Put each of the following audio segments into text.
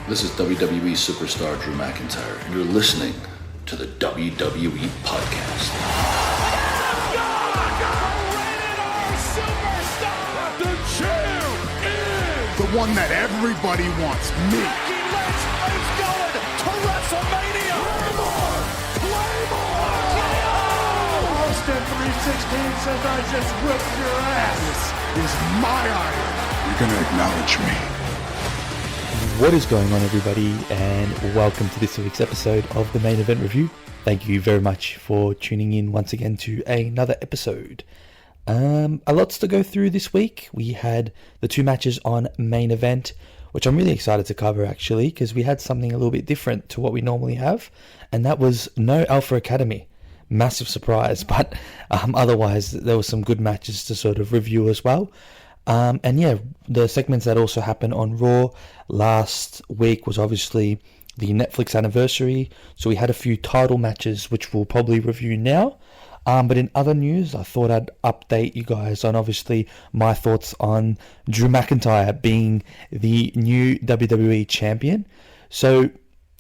This is WWE superstar Drew McIntyre, and you're listening to the WWE Podcast. The champ is the one that everybody wants, me. Becky Lynch is going to WrestleMania. Claymore! Austin 316 says I just whipped your ass. This is my iron. You're going to acknowledge me. What is going on, everybody, and welcome to this week's episode of the Main Event Review. Thank you very much for tuning in once again to another episode. A lots to go through this week. We had the two matches on Main Event, which I'm really excited to cover actually, because we had something a little bit different to what we normally have, and that was no Alpha Academy. Massive surprise, but otherwise there were some good matches to sort of review as well. And yeah, the segments that also happened on Raw last week was obviously the Netflix anniversary. So we had a few title matches, which we'll probably review now. But in other news, I thought I'd update you guys on obviously my thoughts on Drew McIntyre being the new WWE champion. So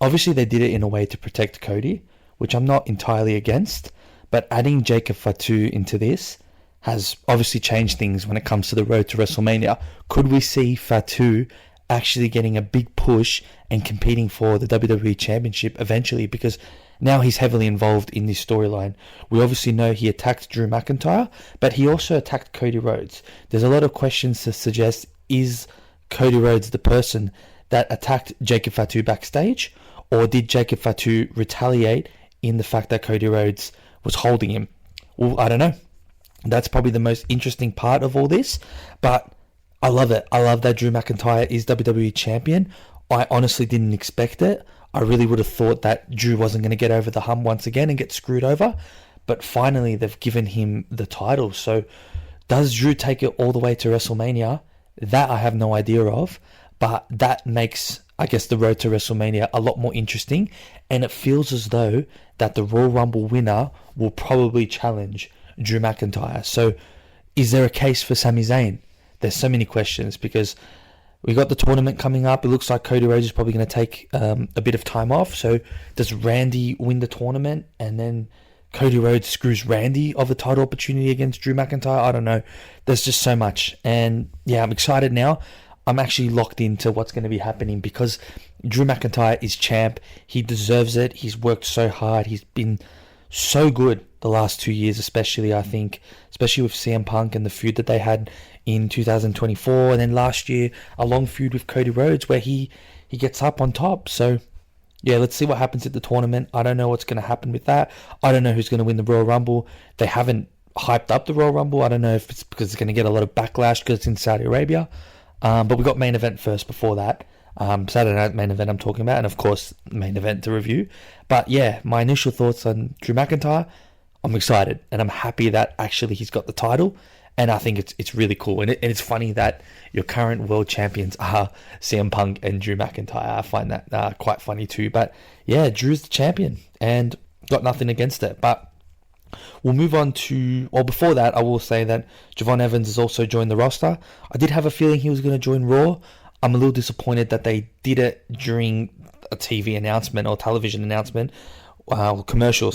obviously they did it in a way to protect Cody, which I'm not entirely against. But adding Jacob Fatu into this has obviously changed things when it comes to the road to WrestleMania. Could we see Fatu actually getting a big push and competing for the WWE Championship eventually? Because now he's heavily involved in this storyline. We obviously know he attacked Drew McIntyre, but he also attacked Cody Rhodes. There's a lot of questions to suggest, is Cody Rhodes the person that attacked Jacob Fatu backstage? Or did Jacob Fatu retaliate in the fact that Cody Rhodes was holding him? Well, I don't know. That's probably the most interesting part of all this, but I love it. I love that Drew McIntyre is WWE champion. I honestly didn't expect it. I really would have thought that Drew wasn't going to get over the hump once again and get screwed over, but finally they've given him the title. So does Drew take it all the way to WrestleMania? That I have no idea of, but that makes, I guess, the road to WrestleMania a lot more interesting, and it feels as though that the Royal Rumble winner will probably challenge Drew McIntyre. So is there a case for Sami Zayn? There's so many questions because we got the tournament coming up. It looks like Cody Rhodes is probably going to take a bit of time off. So does Randy win the tournament and then Cody Rhodes screws Randy of the title opportunity against Drew McIntyre? I don't know. There's just so much. And yeah, I'm excited now. I'm actually locked into what's going to be happening because Drew McIntyre is champ. He deserves it. He's worked so hard. He's been so good the last 2 years, especially, I think, especially with CM Punk and the feud that they had in 2024, and then last year a long feud with Cody Rhodes where he gets up on top. So yeah, let's see what happens at the tournament. I don't know what's going to happen with that. I don't know who's going to win the Royal Rumble. They haven't hyped up the Royal Rumble. I don't know if it's because it's going to get a lot of backlash because it's in Saudi Arabia, but we got Main Event first before that. Saturday Night Main Event I'm talking about, and of course Main Event to review. But yeah, my initial thoughts on Drew McIntyre, I'm excited and I'm happy that actually he's got the title, and I think it's really cool. And it's funny that your current world champions are CM Punk and Drew McIntyre. I find that quite funny too. But yeah, Drew's the champion and got nothing against it. But we'll move on to, or before that, I will say that Javon Evans has also joined the roster. I did have a feeling he was going to join Raw. I'm a little disappointed that they did it during a TV announcement or television announcement, commercial,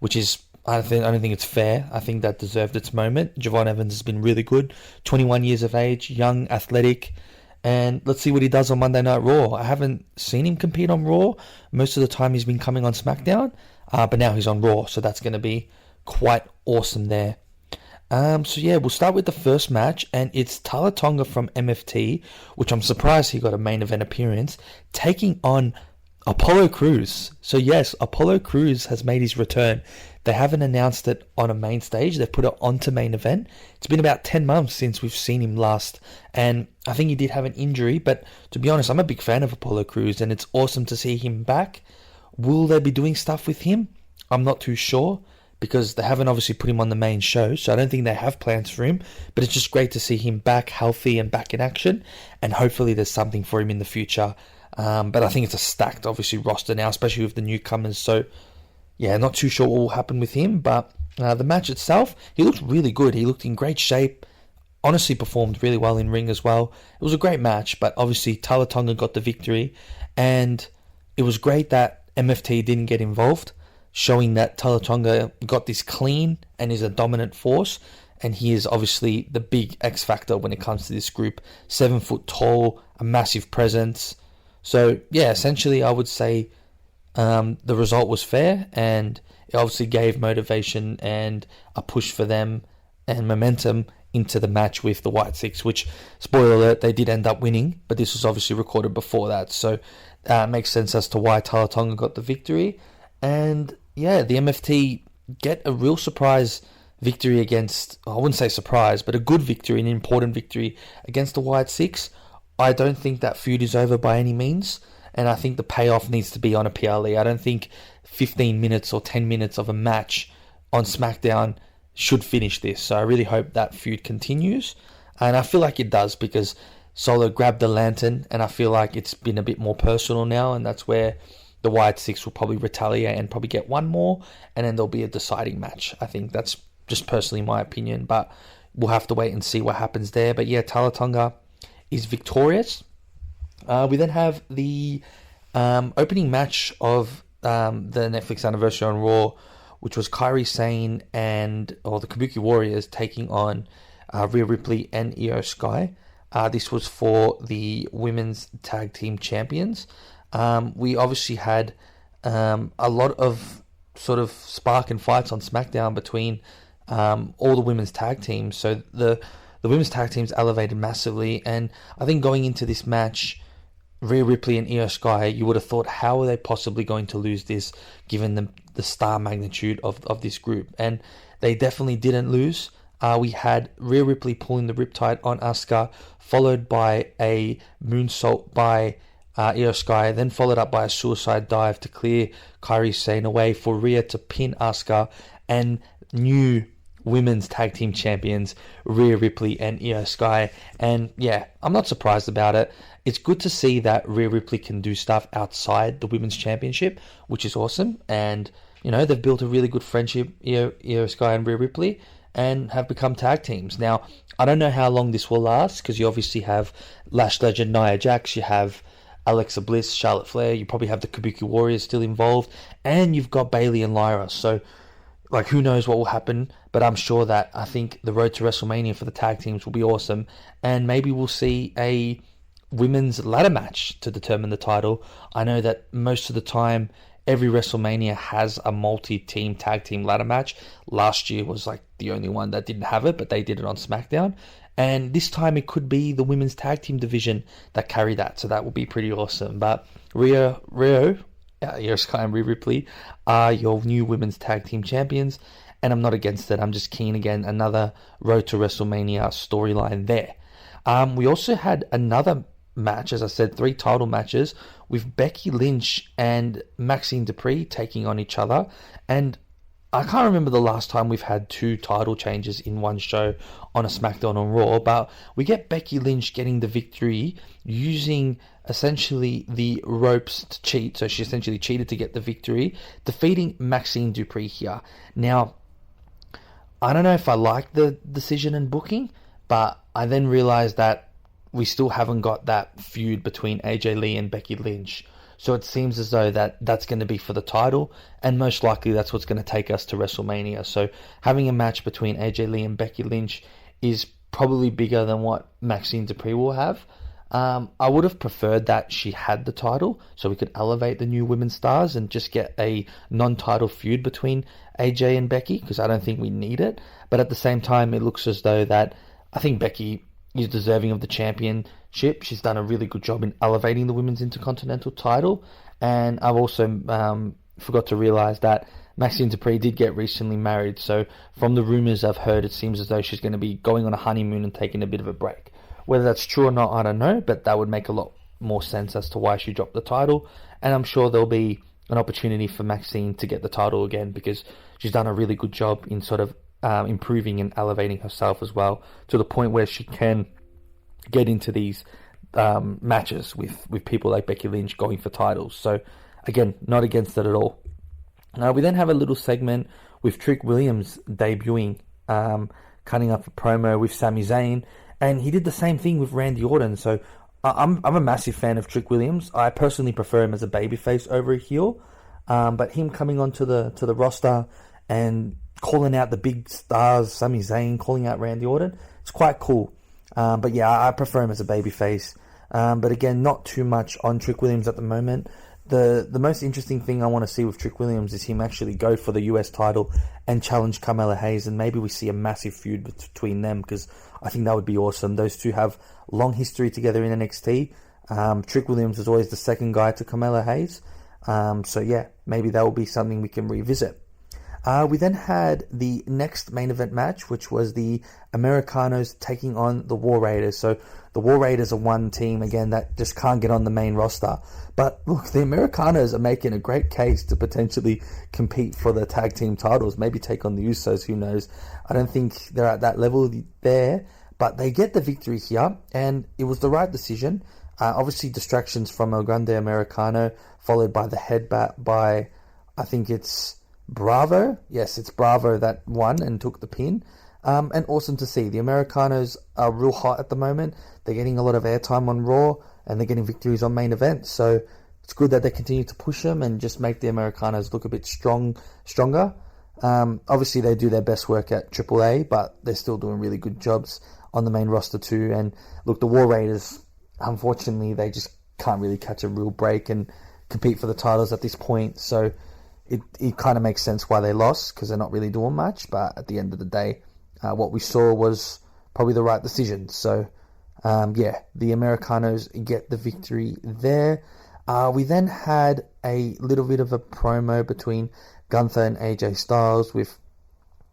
which is, I don't think it's fair. I think that deserved its moment. Javon Evans has been really good, 21 years of age, young, athletic, and let's see what he does on Monday Night Raw. I haven't seen him compete on Raw. Most of the time he's been coming on SmackDown, but now he's on Raw, so that's going to be quite awesome there. So yeah, we'll start with the first match, and it's Tala Tonga from MFT, which I'm surprised he got a main event appearance, taking on Apollo Crews. So yes, Apollo Crews has made his return. They haven't announced it on a main stage. They've put it onto main event. It's been about 10 months since we've seen him last, and I think he did have an injury, but to be honest, I'm a big fan of Apollo Crews, and it's awesome to see him back. Will they be doing stuff with him? I'm not too sure, because they haven't obviously put him on the main show, so I don't think they have plans for him, but it's just great to see him back healthy and back in action, and hopefully there's something for him in the future. But I think it's a stacked, obviously, roster now, especially with the newcomers, so yeah, not too sure what will happen with him, but the match itself, he looked really good. He looked in great shape, honestly performed really well in ring as well. It was a great match, but obviously Tala Tonga got the victory, And it was great that MFT didn't get involved, showing that Tala Tonga got this clean and is a dominant force. And he is obviously the big X factor when it comes to this group. 7 foot tall, a massive presence. So yeah, essentially I would say the result was fair, and it obviously gave motivation and a push for them and momentum into the match with the White Six, which, spoiler alert, they did end up winning, but this was obviously recorded before that. So it makes sense as to why Tala Tonga got the victory. And yeah, the MFT get a real surprise victory against, I wouldn't say surprise, but a good victory, an important victory against the White Six. I don't think that feud is over by any means, and I think the payoff needs to be on a PLE. I don't think 15 minutes or 10 minutes of a match on SmackDown should finish this. So I really hope that feud continues, and I feel like it does, because Solo grabbed the lantern, and I feel like it's been a bit more personal now, and that's where the White Six will probably retaliate and probably get one more, and then there'll be a deciding match. I think that's just personally my opinion, but we'll have to wait and see what happens there. But yeah, Tala Tonga is victorious. We then have the opening match of the Netflix anniversary on Raw, which was Kairi Sane the Kabuki Warriors taking on Rhea Ripley and Io Sky. This was for the women's tag team champions. We obviously had a lot of sort of spark and fights on SmackDown between all the women's tag teams. So the women's tag teams elevated massively, and I think going into this match, Rhea Ripley and Io Sky, you would have thought, how are they possibly going to lose this given the star magnitude of this group? And they definitely didn't lose. We had Rhea Ripley pulling the Riptide on Asuka, followed by a moonsault by Io Sky, then followed up by a suicide dive to clear Kairi Sane away for Rhea to pin Asuka and new women's tag team champions Rhea Ripley and Io Sky. And yeah, I'm not surprised about it. It's good to see that Rhea Ripley can do stuff outside the women's championship, which is awesome. And you know, they've built a really good friendship, Io Sky and Rhea Ripley, and have become tag teams. Now, I don't know how long this will last, because you obviously have Lash legend Nia Jax, you have Alexa Bliss, Charlotte Flair, you probably have the Kabuki Warriors still involved, and you've got Bayley and Lyra. So like, who knows what will happen, but I'm sure that I think the road to WrestleMania for the tag teams will be awesome, and maybe we'll see a women's ladder match to determine the title. I know that most of the time, every WrestleMania has a multi-team tag team ladder match. Last year was like the only one that didn't have it, but they did it on SmackDown. And this time it could be the women's tag team division that carry that, so that will be pretty awesome. But Io Sky and Rhea Ripley are your new women's tag team champions, and I'm not against it. I'm just keen, again, another road to WrestleMania storyline there. We also had another match, as I said, 3 title matches with Becky Lynch and Maxine Dupree taking on each other. And I can't remember the last time we've had 2 title changes in one show on a SmackDown on Raw, but we get Becky Lynch getting the victory using essentially the ropes to cheat. So she essentially cheated to get the victory, defeating Maxine Dupree here. Now, I don't know if I like the decision and booking, but I then realized that we still haven't got that feud between AJ Lee and Becky Lynch. So it seems as though that's going to be for the title, and most likely that's what's going to take us to WrestleMania. So having a match between AJ Lee and Becky Lynch is probably bigger than what Maxine Dupree will have. I would have preferred that she had the title, so we could elevate the new women's stars and just get a non-title feud between AJ and Becky, because I don't think we need it. But at the same time, it looks as though that I think Becky is deserving of the championship. She's done a really good job in elevating the women's intercontinental title. And I've also forgot to realize that Maxine Dupree did get recently married. So from the rumors I've heard, it seems as though she's going to be going on a honeymoon and taking a bit of a break. Whether that's true or not, I don't know, but that would make a lot more sense as to why she dropped the title. And I'm sure there'll be an opportunity for Maxine to get the title again, because she's done a really good job in sort of improving and elevating herself as well, to the point where she can get into these matches with people like Becky Lynch going for titles. So again, not against it at all. We then have a little segment with Trick Williams debuting, cutting up a promo with Sami Zayn, and he did the same thing with Randy Orton. So I'm a massive fan of Trick Williams. I personally prefer him as a babyface over a heel. But him coming onto the roster and calling out the big stars, Sami Zayn, calling out Randy Orton, it's quite cool. But yeah, I prefer him as a babyface. But again, not too much on Trick Williams at the moment. The most interesting thing I want to see with Trick Williams is him actually go for the US title and challenge Carmella Hayes, and maybe we see a massive feud between them, because I think that would be awesome. Those two have long history together in NXT. Trick Williams is always the second guy to Carmella Hayes. So yeah, maybe that will be something we can revisit. We then had the next main event match, which was the Americanos taking on the War Raiders. So the War Raiders are one team, again, that just can't get on the main roster. But look, the Americanos are making a great case to potentially compete for the tag team titles, maybe take on the Usos, who knows. I don't think they're at that level there, but they get the victory here, and it was the right decision. Obviously, distractions from El Grande Americano, followed by the headbutt by, I think it's Bravo. Yes, it's Bravo that won and took the pin. And awesome to see. The Americanos are real hot at the moment. They're getting a lot of airtime on Raw, and they're getting victories on main event. So it's good that they continue to push them and just make the Americanos look a bit stronger. Obviously, they do their best work at AAA, but they're still doing really good jobs on the main roster too. And look, the War Raiders, unfortunately, they just can't really catch a real break and compete for the titles at this point. So it kind of makes sense why they lost, because they're not really doing much. But at the end of the day, what we saw was probably the right decision. So yeah, the Americanos get the victory there. We then had a little bit of a promo between Gunther and AJ Styles, with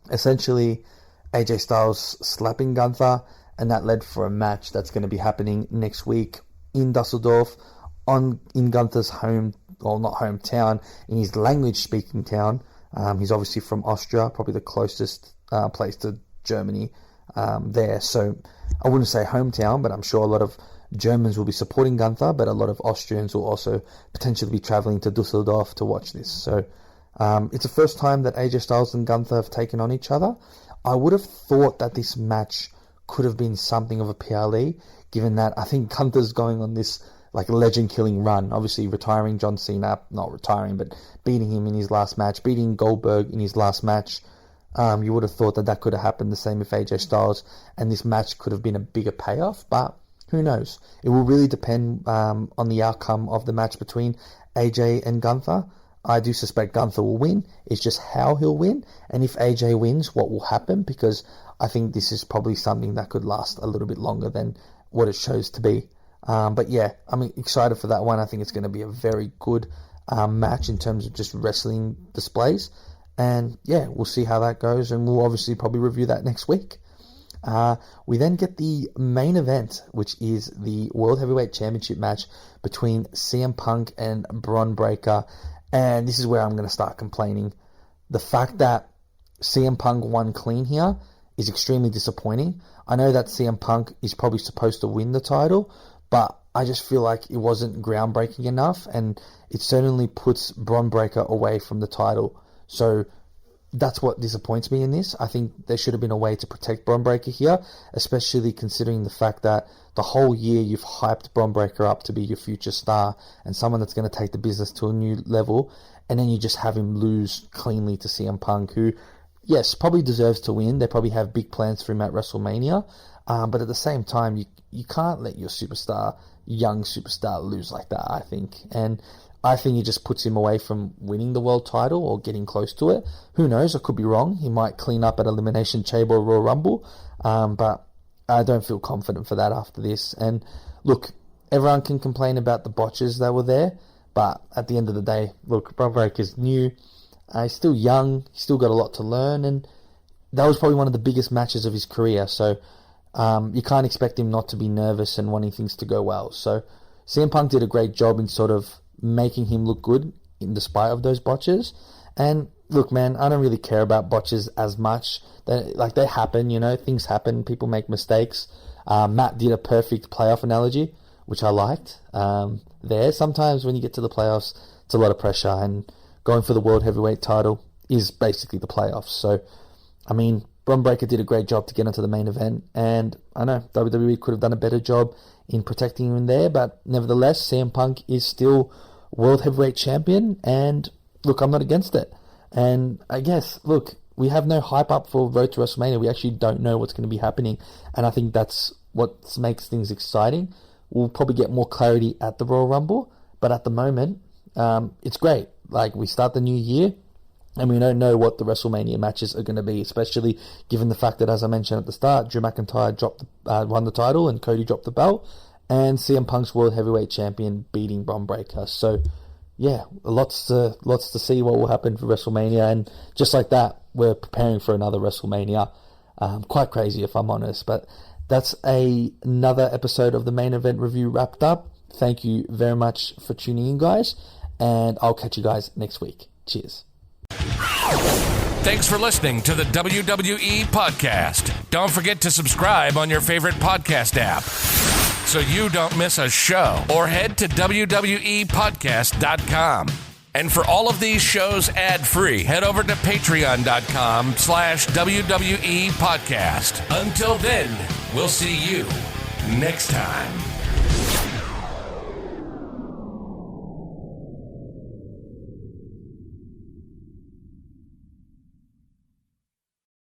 essentially AJ Styles slapping Gunther, and that led for a match that's going to be happening next week in Dusseldorf, in Gunther's not hometown, in his language-speaking town. He's obviously from Austria, probably the closest place to Germany there. So I wouldn't say hometown, but I'm sure a lot of Germans will be supporting Gunther, but a lot of Austrians will also potentially be traveling to Dusseldorf to watch this. So it's the first time that AJ Styles and Gunther have taken on each other. I would have thought that this match could have been something of a PLE, given that I think Gunther's going on this like legend-killing run, obviously retiring John Cena, not retiring, but beating him in his last match, beating Goldberg in his last match. You would have thought that could have happened the same with AJ Styles, and this match could have been a bigger payoff, but who knows? It will really depend on the outcome of the match between AJ and Gunther. I do suspect Gunther will win. It's just how he'll win, and if AJ wins, what will happen, because I think this is probably something that could last a little bit longer than what it shows to be. But yeah, I'm excited for that one. I think it's going to be a very good match in terms of just wrestling displays. And yeah, we'll see how that goes, and we'll obviously probably review that next week. We then get the main event, which is the World Heavyweight Championship match between CM Punk and Bron Breakker. And this is where I'm going to start complaining. The fact that CM Punk won clean here is extremely disappointing. I know that CM Punk is probably supposed to win the title, but I just feel like it wasn't groundbreaking enough, and it certainly puts Bron Breakker away from the title. So that's what disappoints me in this. I think there should have been a way to protect Bron Breakker here, especially considering the fact that the whole year you've hyped Bron Breakker up to be your future star and someone that's going to take the business to a new level, and then you just have him lose cleanly to CM Punk, who, yes, probably deserves to win. They probably have big plans for him at WrestleMania, but at the same time, you can't let your young superstar lose like that, I think. And I think it just puts him away from winning the world title or getting close to it. Who knows? I could be wrong. He might clean up at Elimination Chamber or Royal Rumble, but I don't feel confident for that after this. And look, everyone can complain about the botches that were there, but at the end of the day, look, Bron Breakker's new. He's still young. He's still got a lot to learn, and that was probably one of the biggest matches of his career. So you can't expect him not to be nervous and wanting things to go well. So CM Punk did a great job in sort of making him look good in despite of those botches. And look, man, I don't really care about botches as much. They happen, things happen. People make mistakes. Matt did a perfect playoff analogy, which I liked. There, sometimes when you get to the playoffs, it's a lot of pressure, and going for the World Heavyweight title is basically the playoffs. So, I mean, Bron Breakker did a great job to get into the main event, and I know WWE could have done a better job in protecting him there. But nevertheless, CM Punk is still World Heavyweight Champion, and look, I'm not against it. And I guess, look, we have no hype up for Road to WrestleMania. We actually don't know what's going to be happening, and I think that's what makes things exciting. We'll probably get more clarity at the Royal Rumble, but at the moment, it's great. Like, we start the new year, and we don't know what the WrestleMania matches are going to be, especially given the fact that, as I mentioned at the start, Drew McIntyre won the title and Cody dropped the belt, and CM Punk's World Heavyweight Champion beating Bron Breakker. So, yeah, lots to see what will happen for WrestleMania, and just like that, we're preparing for another WrestleMania. Quite crazy, if I'm honest, but that's another episode of the Main Event Review wrapped up. Thank you very much for tuning in, guys, and I'll catch you guys next week. Cheers. Thanks for listening to the WWE Podcast. Don't forget to subscribe on your favorite podcast app so you don't miss a show, or head to WWEpodcast.com. And for all of these shows ad-free, head over to patreon.com/WWE Podcast. Until then, we'll see you next time.